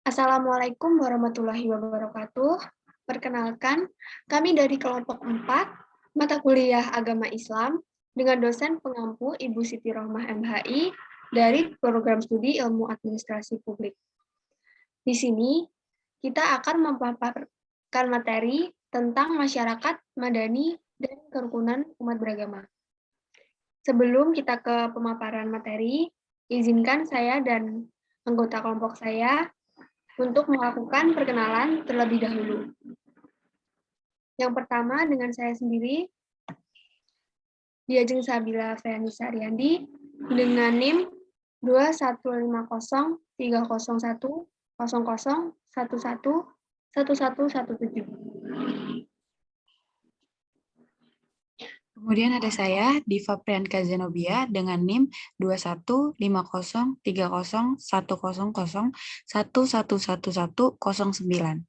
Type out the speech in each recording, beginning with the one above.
Assalamualaikum warahmatullahi wabarakatuh. Perkenalkan, kami dari kelompok 4, mata kuliah Agama Islam, dengan dosen pengampu Ibu Siti Rohmah MHI dari program studi Ilmu Administrasi Publik. Di sini, kita akan memaparkan materi tentang masyarakat madani dan kerukunan umat beragama. Sebelum kita ke pemaparan materi, izinkan saya dan anggota kelompok saya untuk melakukan perkenalan terlebih dahulu. Yang pertama dengan saya sendiri, Diajeng Sabila Feyanisa Ariandi, dengan NIM 215030011117. Kemudian ada saya, Diva Priyanka Zenobia, dengan NIM 21503010111109.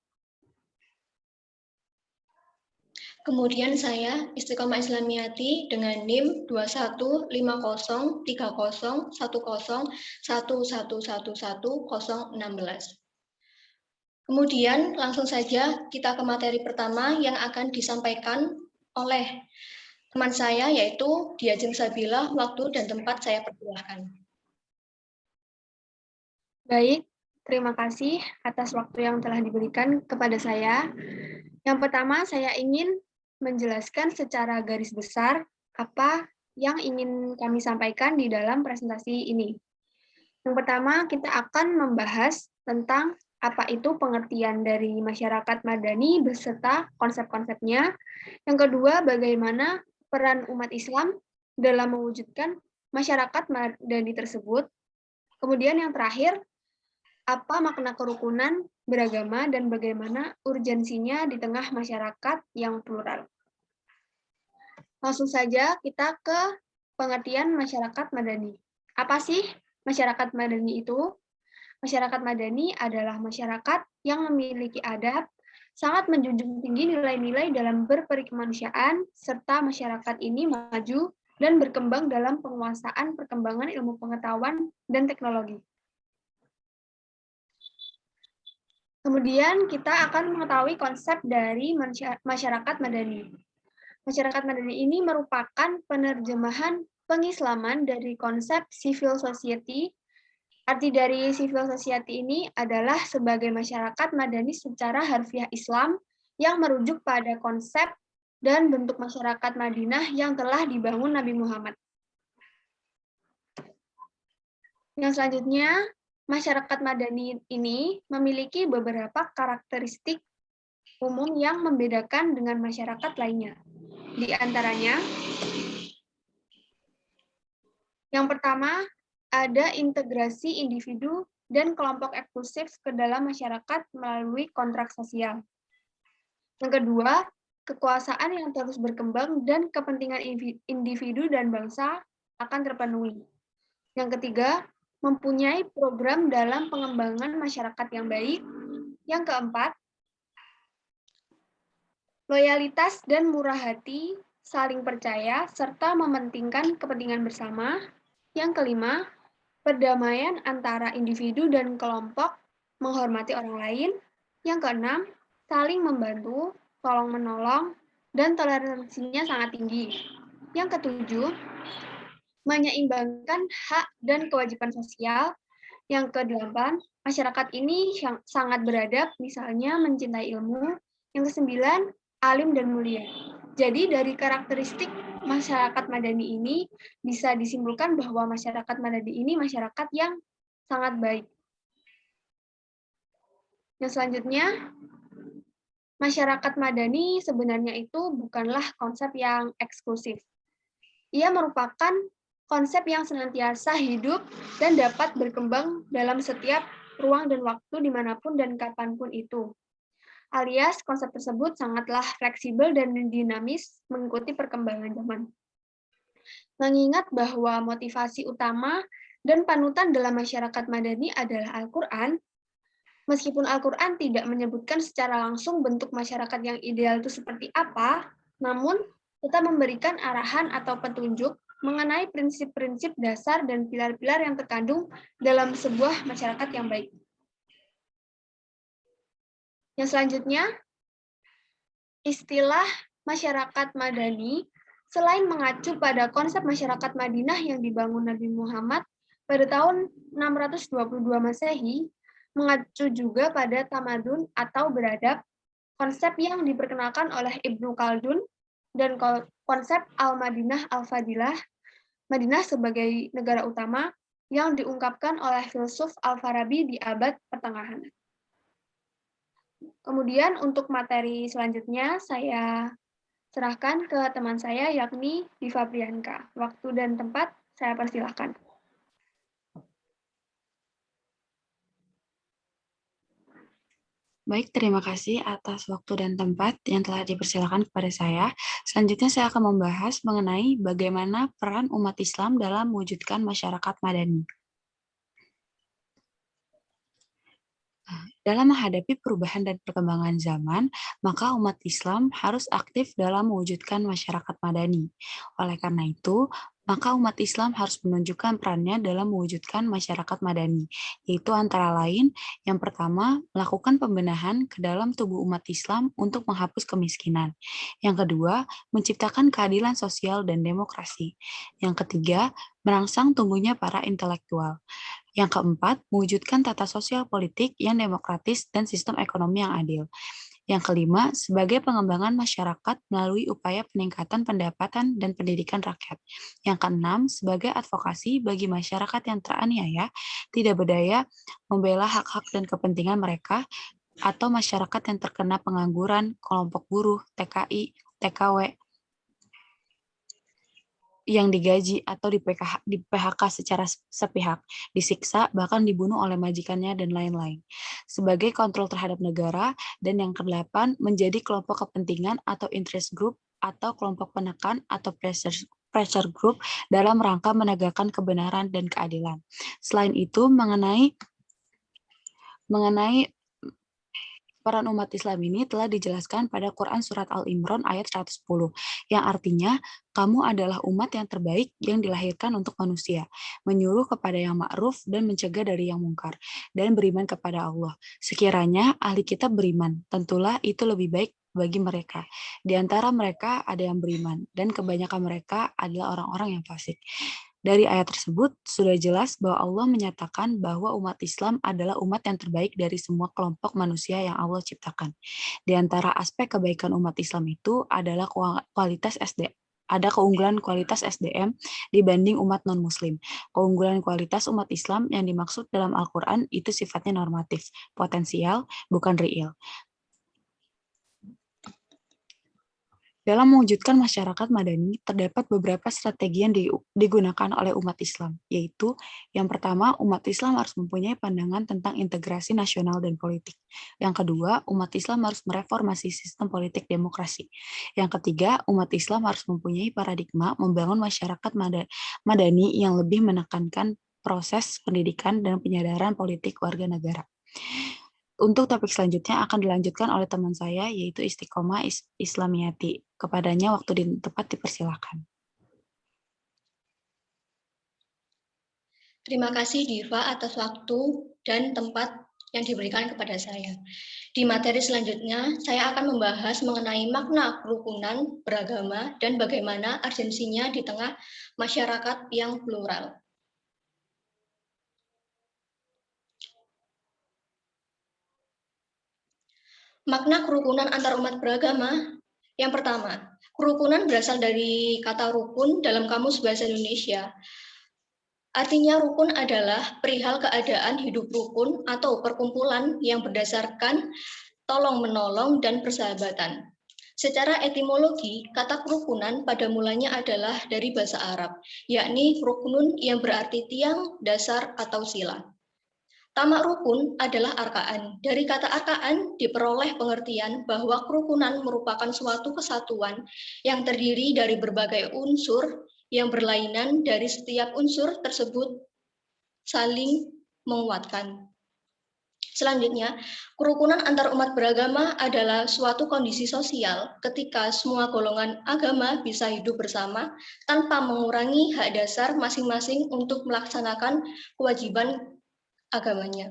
Kemudian saya, Istiqomah Islamiyati, dengan NIM 21503010111116. Kemudian langsung saja kita ke materi pertama yang akan disampaikan oleh teman saya, yaitu Diajeng Sabila. Waktu dan tempat saya persilahkan. Baik, terima kasih atas waktu yang telah diberikan kepada saya. Yang pertama, saya ingin menjelaskan secara garis besar apa yang ingin kami sampaikan di dalam presentasi ini. Yang pertama, kita akan membahas tentang apa itu pengertian dari masyarakat madani beserta konsep-konsepnya. Yang kedua, bagaimana peran umat Islam dalam mewujudkan masyarakat madani tersebut. Kemudian yang terakhir, apa makna kerukunan beragama dan bagaimana urgensinya di tengah masyarakat yang plural. Langsung saja kita ke pengertian masyarakat madani. Apa sih masyarakat madani itu? Masyarakat madani adalah masyarakat yang memiliki adab, sangat menjunjung tinggi nilai-nilai dalam berperikemanusiaan, serta masyarakat ini maju dan berkembang dalam penguasaan perkembangan ilmu pengetahuan dan teknologi. Kemudian kita akan mengetahui konsep dari masyarakat madani. Masyarakat madani ini merupakan penerjemahan pengislaman dari konsep civil society. Arti dari civil society ini adalah sebagai masyarakat madani secara harfiah Islam yang merujuk pada konsep dan bentuk masyarakat Madinah yang telah dibangun Nabi Muhammad. Yang selanjutnya, masyarakat madani ini memiliki beberapa karakteristik umum yang membedakan dengan masyarakat lainnya. Di antaranya, yang pertama, ada integrasi individu dan kelompok eksklusif ke dalam masyarakat melalui kontrak sosial. Yang kedua, kekuasaan yang terus berkembang dan kepentingan individu dan bangsa akan terpenuhi. Yang ketiga, mempunyai program dalam pengembangan masyarakat yang baik. Yang keempat, loyalitas dan murah hati, saling percaya, serta mementingkan kepentingan bersama. Yang kelima, perdamaian antara individu dan kelompok, menghormati orang lain. Yang keenam, saling membantu, tolong-menolong, dan toleransinya sangat tinggi. Yang ketujuh, menyeimbangkan hak dan kewajiban sosial. Yang kedelapan, masyarakat ini sangat beradab, misalnya mencintai ilmu. Yang kesembilan, alim dan mulia. Jadi dari karakteristik masyarakat madani ini bisa disimpulkan bahwa masyarakat madani ini masyarakat yang sangat baik. Yang selanjutnya, masyarakat madani sebenarnya itu bukanlah konsep yang eksklusif. Ia merupakan konsep yang senantiasa hidup dan dapat berkembang dalam setiap ruang dan waktu dimanapun dan kapanpun itu. Alias konsep tersebut sangatlah fleksibel dan dinamis mengikuti perkembangan zaman. Mengingat bahwa motivasi utama dan panutan dalam masyarakat madani adalah Al-Quran, meskipun Al-Quran tidak menyebutkan secara langsung bentuk masyarakat yang ideal itu seperti apa, namun tetap memberikan arahan atau petunjuk mengenai prinsip-prinsip dasar dan pilar-pilar yang terkandung dalam sebuah masyarakat yang baik. Yang selanjutnya, istilah masyarakat madani selain mengacu pada konsep masyarakat Madinah yang dibangun Nabi Muhammad pada tahun 622 Masehi, mengacu juga pada tamadun atau beradab, konsep yang diperkenalkan oleh Ibnu Khaldun, dan konsep Al-Madinah Al-Fadilah, Madinah sebagai negara utama, yang diungkapkan oleh filsuf Al-Farabi di abad pertengahan. Kemudian untuk materi selanjutnya saya serahkan ke teman saya yakni Diva Priyanka. Waktu dan tempat saya persilahkan. Baik, terima kasih atas waktu dan tempat yang telah dipersilakan kepada saya. Selanjutnya saya akan membahas mengenai bagaimana peran umat Islam dalam mewujudkan masyarakat madani. Dalam menghadapi perubahan dan perkembangan zaman, maka umat Islam harus aktif dalam mewujudkan masyarakat madani. Oleh karena itu, maka umat Islam harus menunjukkan perannya dalam mewujudkan masyarakat madani, yaitu antara lain, yang pertama, melakukan pembenahan ke dalam tubuh umat Islam untuk menghapus kemiskinan. Yang kedua, menciptakan keadilan sosial dan demokrasi. Yang ketiga, merangsang tumbuhnya para intelektual. Yang keempat, mewujudkan tata sosial politik yang demokratis dan sistem ekonomi yang adil. Yang kelima, sebagai pengembangan masyarakat melalui upaya peningkatan pendapatan dan pendidikan rakyat. Yang keenam, sebagai advokasi bagi masyarakat yang teraniaya, tidak berdaya, membela hak-hak dan kepentingan mereka, atau masyarakat yang terkena pengangguran, kelompok buruh, TKI, TKW, yang digaji atau di PHK secara sepihak, disiksa, bahkan dibunuh oleh majikannya, dan lain-lain. Sebagai kontrol terhadap negara, dan yang kedelapan, menjadi kelompok kepentingan atau interest group, atau kelompok penekan atau pressure group dalam rangka menegakkan kebenaran dan keadilan. Selain itu, mengenai peran umat Islam ini telah dijelaskan pada Quran Surat Al-Imran ayat 110, yang artinya, kamu adalah umat yang terbaik yang dilahirkan untuk manusia, menyuruh kepada yang ma'ruf dan mencegah dari yang mungkar, dan beriman kepada Allah. Sekiranya ahli kitab beriman, tentulah itu lebih baik bagi mereka. Di antara mereka ada yang beriman, dan kebanyakan mereka adalah orang-orang yang fasik. Dari ayat tersebut, sudah jelas bahwa Allah menyatakan bahwa umat Islam adalah umat yang terbaik dari semua kelompok manusia yang Allah ciptakan. Di antara aspek kebaikan umat Islam itu adalah kualitas SDM. Ada keunggulan kualitas SDM dibanding umat non-Muslim. Keunggulan kualitas umat Islam yang dimaksud dalam Al-Quran itu sifatnya normatif, potensial, bukan real. Dalam mewujudkan masyarakat madani, terdapat beberapa strategi yang digunakan oleh umat Islam, yaitu yang pertama, umat Islam harus mempunyai pandangan tentang integrasi nasional dan politik. Yang kedua, umat Islam harus mereformasi sistem politik demokrasi. Yang ketiga, umat Islam harus mempunyai paradigma membangun masyarakat madani yang lebih menekankan proses pendidikan dan penyadaran politik warga negara. Untuk topik selanjutnya akan dilanjutkan oleh teman saya, yaitu Istiqomah Islamiyati. Kepadanya waktu dan tempat dipersilakan. Terima kasih Diva atas waktu dan tempat yang diberikan kepada saya. Di materi selanjutnya, saya akan membahas mengenai makna kerukunan beragama dan bagaimana urgensinya di tengah masyarakat yang plural. Makna kerukunan antar umat beragama. Yang pertama, kerukunan berasal dari kata rukun dalam Kamus Bahasa Indonesia. Artinya rukun adalah perihal keadaan hidup rukun atau perkumpulan yang berdasarkan tolong-menolong dan persahabatan. Secara etimologi, kata kerukunan pada mulanya adalah dari bahasa Arab, yakni rukunun yang berarti tiang, dasar, atau sila. Tamak rukun adalah arkaan. Dari kata arkaan diperoleh pengertian bahwa kerukunan merupakan suatu kesatuan yang terdiri dari berbagai unsur yang berlainan dari setiap unsur tersebut saling menguatkan. Selanjutnya, kerukunan antar umat beragama adalah suatu kondisi sosial ketika semua golongan agama bisa hidup bersama tanpa mengurangi hak dasar masing-masing untuk melaksanakan kewajiban agamanya.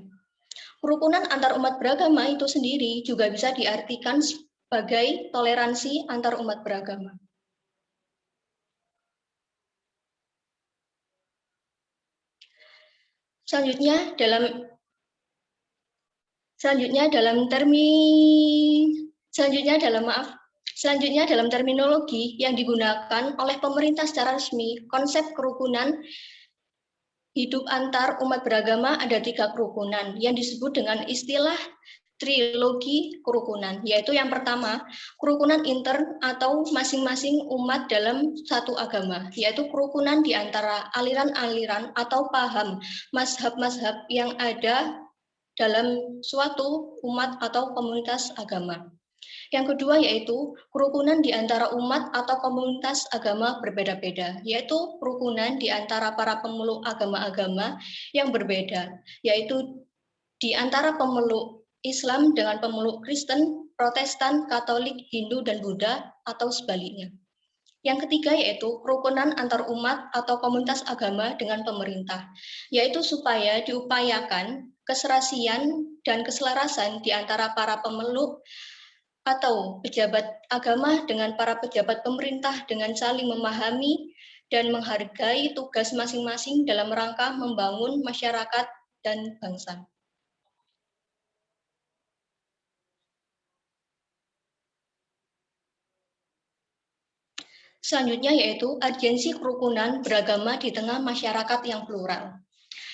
Kerukunan antar umat beragama itu sendiri juga bisa diartikan sebagai toleransi antar umat beragama. Selanjutnya dalam terminologi yang digunakan oleh pemerintah secara resmi, konsep kerukunan hidup antar umat beragama ada 3 kerukunan yang disebut dengan istilah trilogi kerukunan, yaitu yang pertama, kerukunan intern atau masing-masing umat dalam satu agama, yaitu kerukunan di antara aliran-aliran atau paham mazhab-mazhab yang ada dalam suatu umat atau komunitas agama. Yang kedua yaitu kerukunan di antara umat atau komunitas agama berbeda-beda, yaitu kerukunan di antara para pemeluk agama-agama yang berbeda, yaitu di antara pemeluk Islam dengan pemeluk Kristen, Protestan, Katolik, Hindu, dan Buddha, atau sebaliknya. Yang ketiga yaitu kerukunan antar umat atau komunitas agama dengan pemerintah, yaitu supaya diupayakan keserasian dan keselarasan di antara para pemeluk atau pejabat agama dengan para pejabat pemerintah dengan saling memahami dan menghargai tugas masing-masing dalam rangka membangun masyarakat dan bangsa. Selanjutnya yaitu urgensi kerukunan beragama di tengah masyarakat yang plural.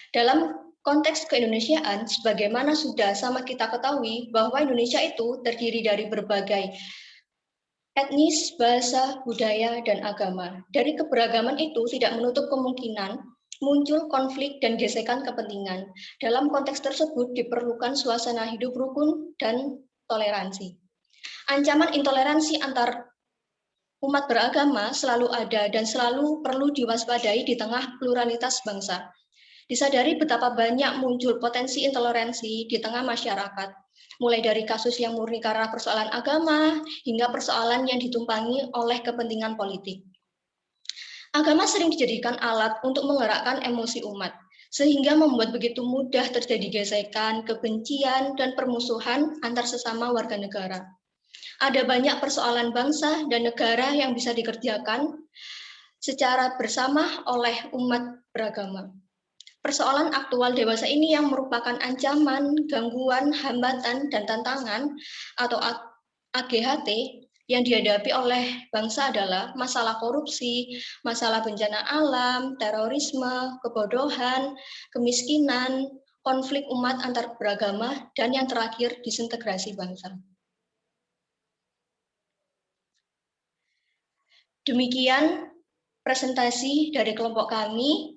Dalam konteks keindonesiaan, sebagaimana sudah sama kita ketahui bahwa Indonesia itu terdiri dari berbagai etnis, bahasa, budaya, dan agama. Dari keberagaman itu tidak menutup kemungkinan muncul konflik dan gesekan kepentingan. Dalam konteks tersebut diperlukan suasana hidup rukun dan toleransi. Ancaman intoleransi antar umat beragama selalu ada dan selalu perlu diwaspadai di tengah pluralitas bangsa. Disadari betapa banyak muncul potensi intoleransi di tengah masyarakat, mulai dari kasus yang murni karena persoalan agama, hingga persoalan yang ditumpangi oleh kepentingan politik. Agama sering dijadikan alat untuk menggerakkan emosi umat, sehingga membuat begitu mudah terjadi gesekan, kebencian, dan permusuhan antar sesama warga negara. Ada banyak persoalan bangsa dan negara yang bisa dikerjakan secara bersama oleh umat beragama. Persoalan aktual dewasa ini yang merupakan ancaman, gangguan, hambatan, dan tantangan atau AGHT yang dihadapi oleh bangsa adalah masalah korupsi, masalah bencana alam, terorisme, kebodohan, kemiskinan, konflik umat antar beragama, dan yang terakhir disintegrasi bangsa. Demikian presentasi dari kelompok kami.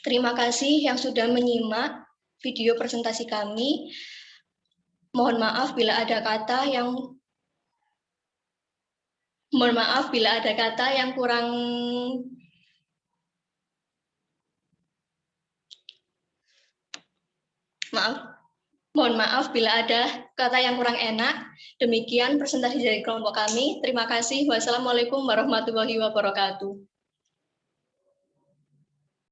Terima kasih yang sudah menyimak video presentasi kami. Mohon maaf bila ada kata yang kurang Mohon maaf bila ada kata yang kurang enak. Demikian presentasi dari kelompok kami. Terima kasih. Wassalamualaikum warahmatullahi wabarakatuh.